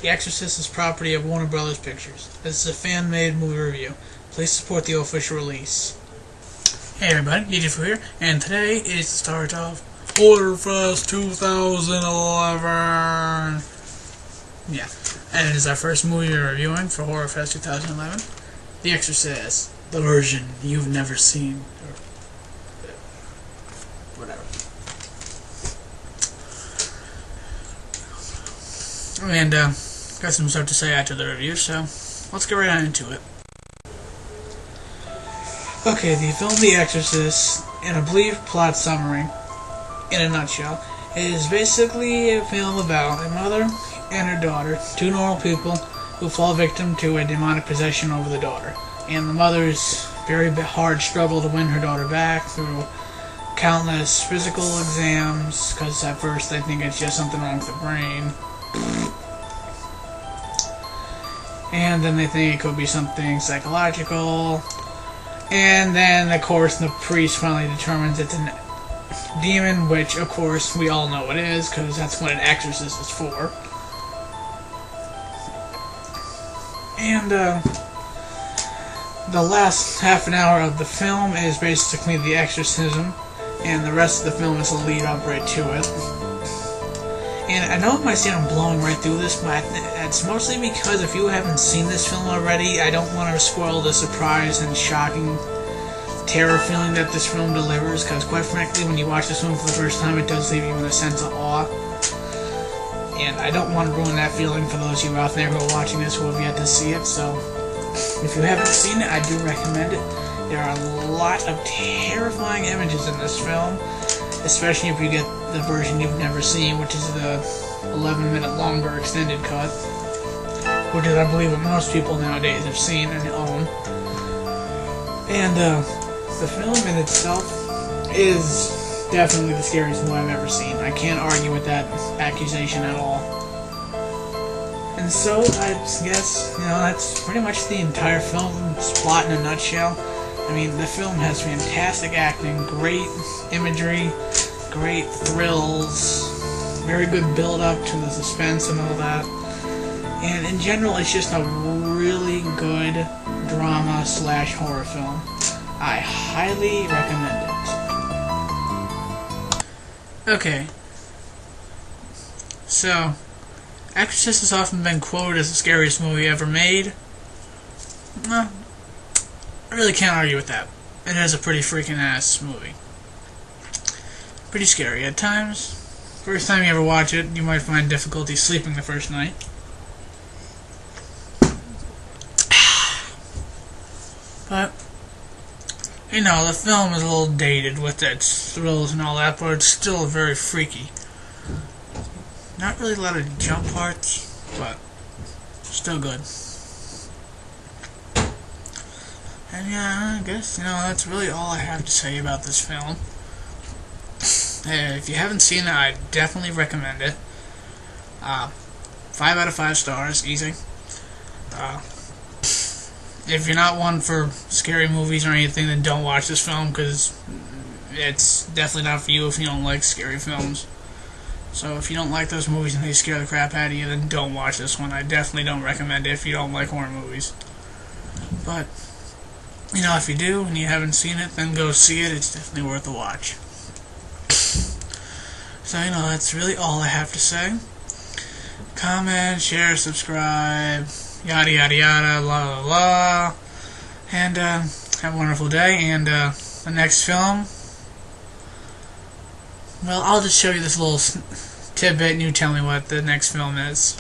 The Exorcist is property of Warner Brothers Pictures. This is a fan-made movie review. Please support the official release. Hey everybody, djufu here, and today is the start of Horror Fest 2011. Yeah, and it is our first movie we're reviewing for Horror Fest 2011. The Exorcist, the version you've never seen, or whatever. And got some stuff to say after the review, so let's get right on into it. Okay, the film The Exorcist, in a brief plot summary, in a nutshell, is basically a film about a mother and her daughter, two normal people who fall victim to a demonic possession over the daughter. And the mother's very hard struggle to win her daughter back through countless physical exams, because at first they think it's just something wrong with the brain. And then they think it could be something psychological. And then, of course, the priest finally determines it's a demon, which, of course, we all know it is, because that's what an exorcist is for. And, the last half an hour of the film is basically the exorcism, and the rest of the film is a lead up right to it. And I know it might seem I'm blowing right through this, but it's mostly because if you haven't seen this film already, I don't want to spoil the surprise and shocking terror feeling that this film delivers, because quite frankly, when you watch this film for the first time, it does leave you in a sense of awe. And I don't want to ruin that feeling for those of you out there who are watching this who have yet to see it, so if you haven't seen it, I do recommend it. There are a lot of terrifying images in this film, especially if you get the version you've never seen, which is the 11-minute longer extended cut, which is, I believe, what most people nowadays have seen and own. And the film in itself is definitely the scariest movie I've ever seen. I can't argue with that accusation at all. And so, I guess, that's pretty much the entire film's plot in a nutshell. I mean, the film has fantastic acting, great imagery, great thrills, very good build-up to the suspense and all that. And in general, it's just a really good drama/horror film. I highly recommend it. Okay. So, Exorcist has often been quoted as the scariest movie ever made. No, I really can't argue with that. It is a pretty freaking ass movie. Pretty scary at times. First time you ever watch it, you might find difficulty sleeping the first night. But, the film is a little dated with its thrills and all that, but it's still very freaky. Not really a lot of jump parts, but still good. And yeah, I guess, that's really all I have to say about this film. If you haven't seen it, I definitely recommend it. 5 out of 5 stars, easy. If you're not one for scary movies or anything, then don't watch this film, because it's definitely not for you if you don't like scary films. So if you don't like those movies and they scare the crap out of you, then don't watch this one. I definitely don't recommend it if you don't like horror movies. But, if you do and you haven't seen it, then go see it. It's definitely worth a watch. So, that's really all I have to say. Comment, share, subscribe, yada yada yada, la la la. And, have a wonderful day. And, the next film, well, I'll just show you this little tidbit and you tell me what the next film is.